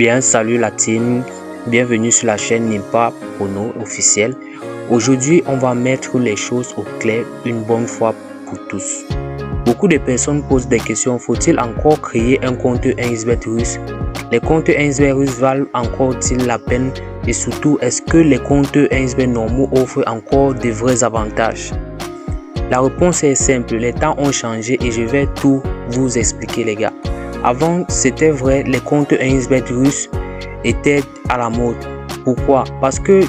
Bien, salut la team, bienvenue sur la chaîne Nimpa Prono officielle. Aujourd'hui, on va mettre les choses au clair une bonne fois pour tous. Beaucoup de personnes posent des questions, faut-il encore créer un compte 1xBet russe? Les comptes 1xBet russes valent encore-ils la peine? Et surtout, est-ce que les comptes 1xBet normaux offrent encore de vrais avantages? La réponse est simple, les temps ont changé et je vais tout vous expliquer les gars. Avant, c'était vrai, les comptes 1xBet russes étaient à la mode. Pourquoi? Parce que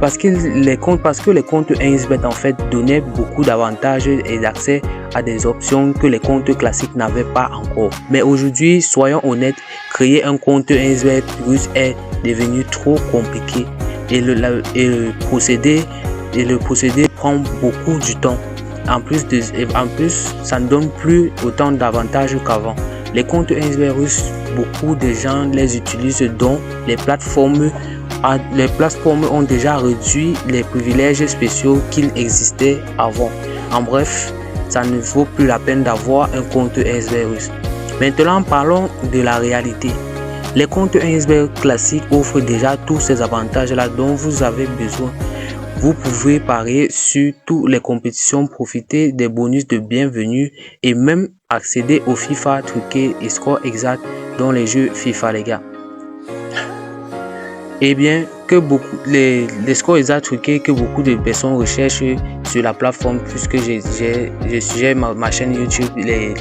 les comptes 1xBet en fait donnaient beaucoup d'avantages et d'accès à des options que les comptes classiques n'avaient pas encore. Mais aujourd'hui, soyons honnêtes, créer un compte 1xBet russe est devenu trop compliqué et le procédé prend beaucoup du temps. En plus, ça ne donne plus autant d'avantages qu'avant. Les comptes 1xBet russes, beaucoup de gens les utilisent, dont les plateformes ont déjà réduit les privilèges spéciaux qu'il existait avant. En bref, ça ne vaut plus la peine d'avoir un compte 1xBet russe. Maintenant, parlons de la réalité. Les comptes 1xBet classiques offrent déjà tous ces avantages-là dont vous avez besoin. Vous pouvez parier sur toutes les compétitions, profiter des bonus de bienvenue et même accéder aux FIFA truqués et score exact dans les jeux FIFA les gars. Et bien que les scores exacts truqués que beaucoup de personnes recherchent sur la plateforme, puisque j'ai ma chaîne YouTube, mes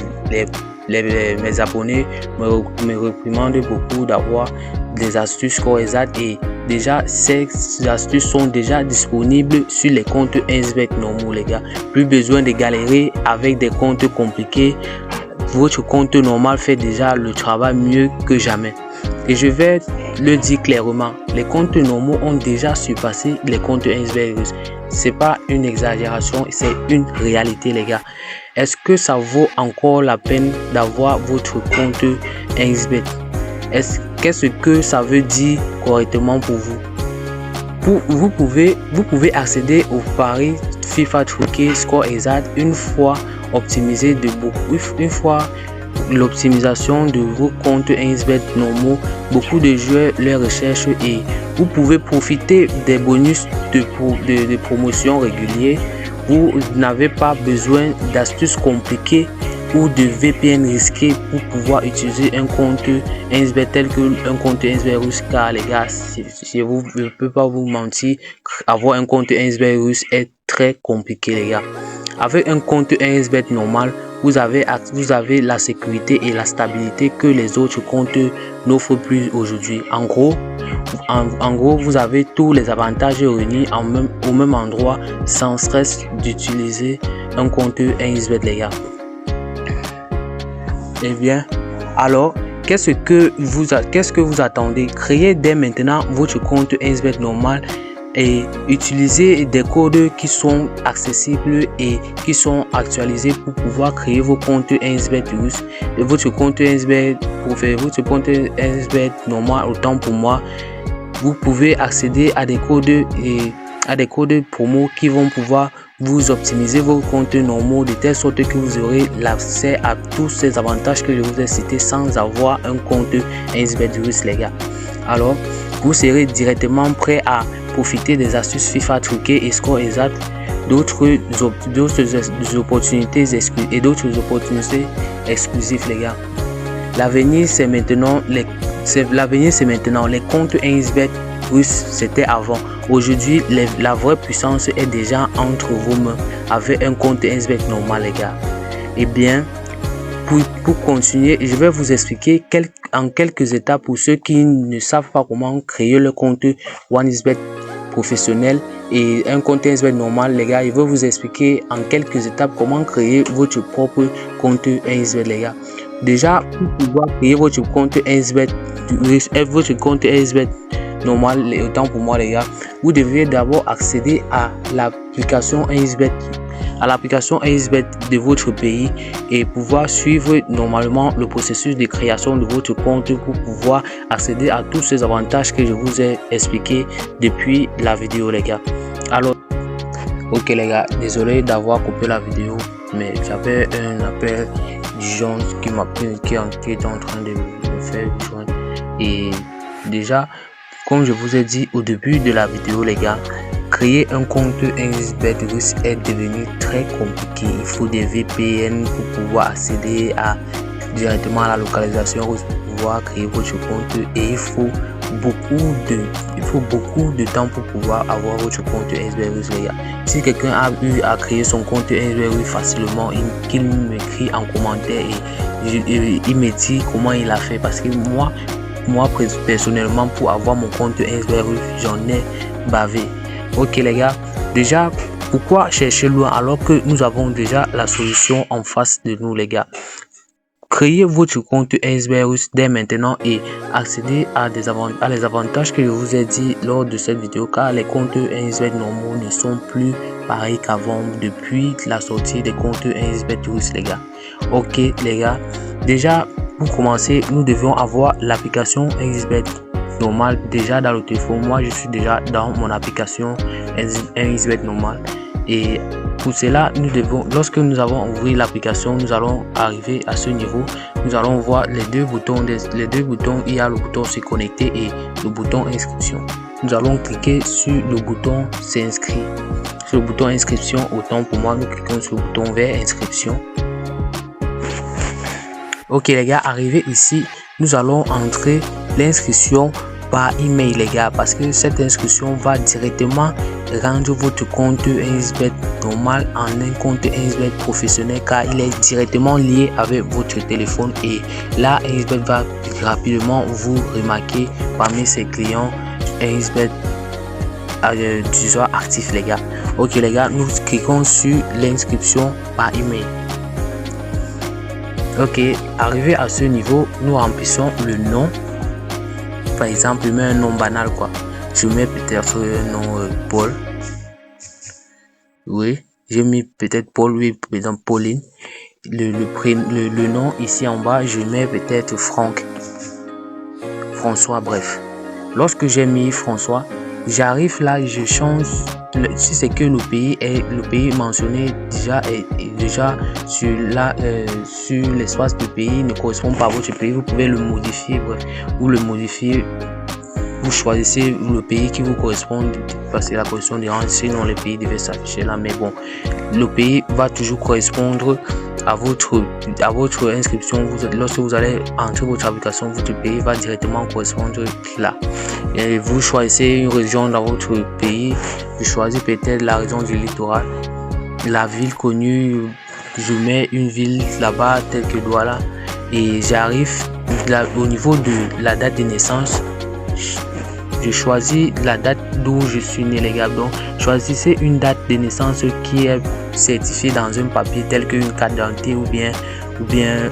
abonnés me réprimandent beaucoup d'avoir des astuces score exact et déjà ces astuces sont déjà disponibles sur les comptes 1xBet normaux les gars. Plus besoin de galérer avec des comptes compliqués. Votre compte normal fait déjà le travail mieux que jamais. Et je vais le dire clairement, les comptes normaux ont déjà surpassé les comptes 1xBet russes. C'est pas une exagération, c'est une réalité les gars. Est-ce que ça vaut encore la peine d'avoir votre compte 1xBet? Qu'est-ce que ça veut dire correctement pour vous? Vous pouvez accéder aux paris FIFA truqués score exact une fois optimisé une fois l'optimisation de vos comptes 1xBet normaux. Beaucoup de joueurs les recherchent et vous pouvez profiter des bonus de promotion réguliers. Vous n'avez pas besoin d'astuces compliquées ou de VPN risqués pour pouvoir utiliser un compte 1xBet tel que un compte 1xBet russe, car les gars, je ne peux pas vous mentir, avoir un compte 1xBet russe est très compliqué les gars. Avec un compte 1xBet normal, vous avez la sécurité et la stabilité que les autres comptes n'offrent plus aujourd'hui. En gros, vous avez tous les avantages réunis au même endroit sans stress d'utiliser un compte 1xBet les gars. Eh bien, alors, qu'est-ce que vous attendez? Créez dès maintenant votre compte 1xBet normal et utilisez des codes qui sont accessibles et qui sont actualisés pour pouvoir créer vos comptes 1xBet russes. Et votre compte 1xBet normal, autant pour moi, vous pouvez accéder à des codes promo qui vont pouvoir vous optimiser vos comptes normaux de telle sorte que vous aurez l'accès à tous ces avantages que je vous ai cités sans avoir un compte 1xBet russe les gars. Alors, vous serez directement prêt à profiter des astuces FIFA truquées et score exact, d'autres opportunités exclusives les gars. L'avenir c'est maintenant. Les comptes 1xBet russes c'était avant. Aujourd'hui, la vraie puissance est déjà entre vos mains avec un compte 1xBet normal les gars. Et bien, pour continuer, je vais vous expliquer en quelques étapes pour ceux qui ne savent pas comment créer le compte 1xBet professionnel et un compte 1xBet normal les gars. Je vais vous expliquer en quelques étapes comment créer votre propre compte 1xBet les gars. Déjà, pour pouvoir créer votre compte 1xBet normal, autant pour moi les gars, vous devriez d'abord accéder à l'application 1xBet de votre pays et pouvoir suivre normalement le processus de création de votre compte pour pouvoir accéder à tous ces avantages que je vous ai expliqué depuis la vidéo les gars. Alors, ok les gars, désolé d'avoir coupé la vidéo, mais j'avais un appel d'urgence qui est en train de me faire joindre. Et déjà, comme je vous ai dit au début de la vidéo les gars, créer un compte 1xBet russe est devenu très compliqué. Il faut des VPN pour pouvoir accéder directement à la localisation russe pour pouvoir créer votre compte, et il faut beaucoup de temps pour pouvoir avoir votre compte 1xBet russe les gars. Si quelqu'un a eu à créer son compte 1xBet russe facilement, qu'il m'écrit en commentaire et il me dit comment il a fait, parce que moi personnellement, pour avoir mon compte 1xBet russe, j'en ai bavé. Ok les gars, déjà pourquoi chercher loin alors que nous avons déjà la solution en face de nous les gars? Créez votre compte 1xBet russe dès maintenant et accédez à les avantages que je vous ai dit lors de cette vidéo, car les comptes 1xBet normaux ne sont plus pareils qu'avant depuis la sortie des comptes 1xBet russe les gars. Ok les gars, déjà pour commencer, nous devions avoir l'application 1xBet normal déjà dans le téléphone. Moi je suis déjà dans mon application 1xBet normal, et pour cela nous devons, lorsque nous avons ouvert l'application, nous allons arriver à ce niveau. Nous allons voir les deux boutons, il y a le bouton se connecter et le bouton inscription. Nous allons cliquer sur le bouton s'inscrire. Sur le bouton inscription, autant pour moi, nous cliquons sur le bouton vert inscription. Ok les gars, arrivé ici, nous allons entrer l'inscription par email les gars, parce que cette inscription va directement rendre votre compte 1xBet normal en un compte 1xBet professionnel, car il est directement lié avec votre téléphone, et là 1xBet va rapidement vous remarquer parmi ses clients 1xBet utilisateurs actifs les gars. Ok les gars, nous cliquons sur l'inscription par email. Ok, arrivé à ce niveau, nous remplissons le nom. Par exemple, je mets un nom banal quoi. Je mets peut-être un nom Paul. Oui, j'ai mis peut-être Paul, oui, par exemple Pauline. Le nom ici en bas, je mets peut-être Franck. François, bref. Lorsque j'ai mis François, j'arrive là, je change. Si c'est que le pays mentionné déjà sur l'espace du pays ne correspond pas à votre pays, vous pouvez le modifier, bref, ou le modifier. Vous choisissez le pays qui vous correspond, parce que la correction des rangs, sinon les pays devaient s'afficher là, mais bon, le pays va toujours correspondre à votre inscription. Lorsque vous allez entrer votre application, votre pays va directement correspondre là. Et vous choisissez une région dans votre pays. Je choisis peut-être la région du littoral, la ville connue. Je mets une ville là-bas telle que Douala, et j'arrive là au niveau de la date de naissance. Je choisis la date d'où je suis né les gars. Donc choisissez une date de naissance qui est certifiée dans un papier tel qu'une carte d'identité ou bien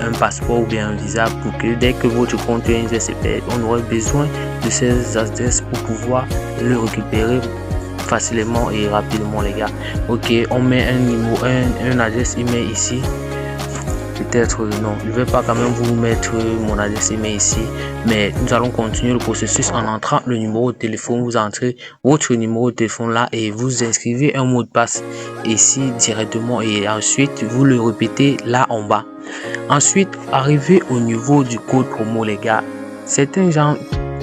un passeport ou bien un visa, pour que dès que votre compte 1xBet se perd, on aurait besoin de ces adresses pour pouvoir le récupérer facilement et rapidement les gars. Ok, on met un numéro, un adresse email ici. Peut-être non, je vais pas quand même vous mettre mon adresse email ici, mais nous allons continuer le processus en entrant le numéro de téléphone. Vous entrez votre numéro de téléphone là et vous inscrivez un mot de passe ici directement, et ensuite vous le répétez là en bas. Ensuite, arrivé au niveau du code promo les gars, certains gens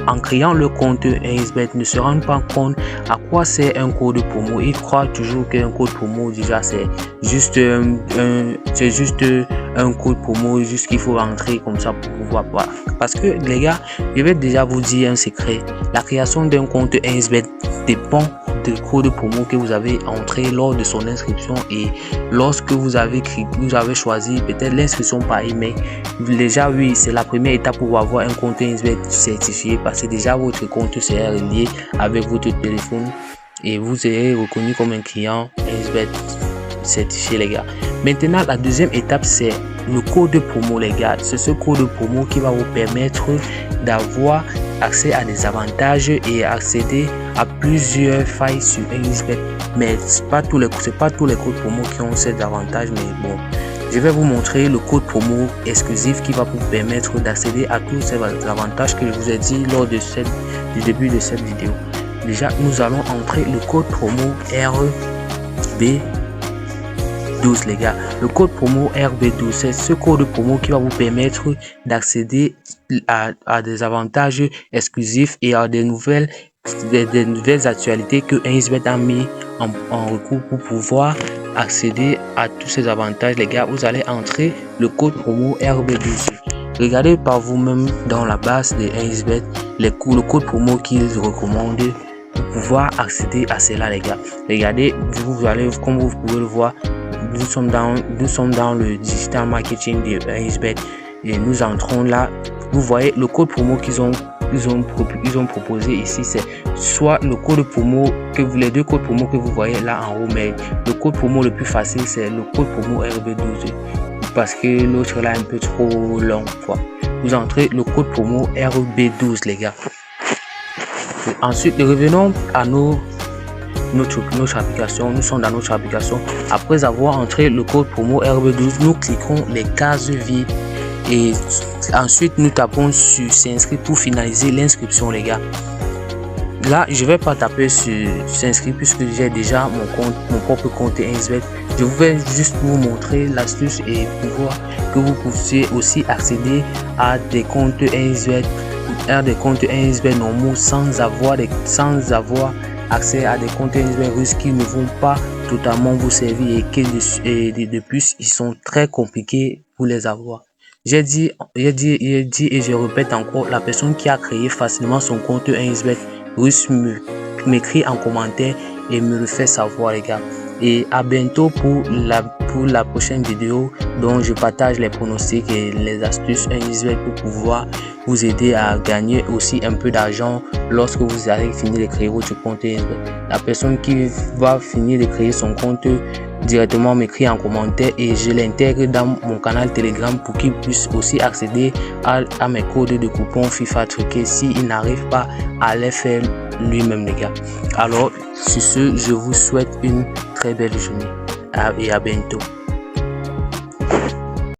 en créant le compte 1xBet ne se rendent pas compte à quoi c'est un code promo. Ils croient toujours qu'un code promo déjà c'est juste un code promo, juste qu'il faut rentrer comme ça pour pouvoir voir. Parce que les gars, je vais déjà vous dire un secret. La création d'un compte 1xBet dépend du code promo que vous avez entré lors de son inscription, et lorsque vous avez choisi peut-être l'inscription par email. Déjà oui, c'est la première étape pour avoir un compte 1xBet certifié, parce que déjà votre compte sera relié avec votre téléphone et vous serez reconnu comme un client 1xBet certifié les gars. Maintenant la deuxième étape, c'est le code promo les gars. C'est ce code promo qui va vous permettre d'avoir accès à des avantages et accéder à plusieurs failles sur 1xBet. Mais c'est pas tous les codes promo qui ont ces avantages, mais bon, je vais vous montrer le code promo exclusif qui va vous permettre d'accéder à tous ces avantages que je vous ai dit lors de du début de cette vidéo. Déjà, nous allons entrer le code promo RB12 les gars. Le code promo RB12, c'est ce code promo qui va vous permettre d'accéder à des avantages exclusifs et à des nouvelles actualités que 1xBet a mis en recours pour pouvoir accéder à tous ces avantages les gars. Vous allez entrer le code promo RB12. Regardez par vous-même dans la base de 1xBet le code promo qu'ils recommandent pour pouvoir accéder à cela les gars. Regardez, vous allez, comme vous pouvez le voir, nous sommes dans le digital marketing de 1xBet et nous entrons là. Vous voyez le code promo qu'ils ont proposé ici, c'est soit le code promo les deux codes promo que vous voyez là en haut, mais le code promo le plus facile c'est le code promo RB12 parce que l'autre là est un peu trop long quoi. Vous entrez le code promo RB12 les gars. Et ensuite revenons à notre application. Nous sommes dans notre application. Après avoir entré le code promo RB12, nous cliquons les cases vides et ensuite nous tapons sur s'inscrire pour finaliser l'inscription les gars. Là je vais pas taper sur s'inscrire puisque j'ai déjà mon propre compte 1xBet. Je vais juste vous montrer l'astuce et pouvoir que vous puissiez aussi accéder à des comptes 1xBet, normaux sans avoir accès à des comptes 1xBet russes qui ne vont pas totalement vous servir et de plus ils sont très compliqués pour les avoir. J'ai dit et je répète encore, la personne qui a créé facilement son compte 1xBet russe m'écrit en commentaire et me le fait savoir les gars. Et à bientôt pour la prochaine vidéo dont je partage les pronostics et les astuces 1xBet pour pouvoir vous aider à gagner aussi un peu d'argent lorsque vous allez finir de créer votre compte 1xBet. La personne qui va finir de créer son compte directement m'écrit en commentaire et je l'intègre dans mon canal Telegram pour qu'il puisse aussi accéder à mes codes de coupons FIFA truqués s'il n'arrive pas à les faire lui-même les gars. Alors sur ce, je vous souhaite une très belle journée et à bientôt.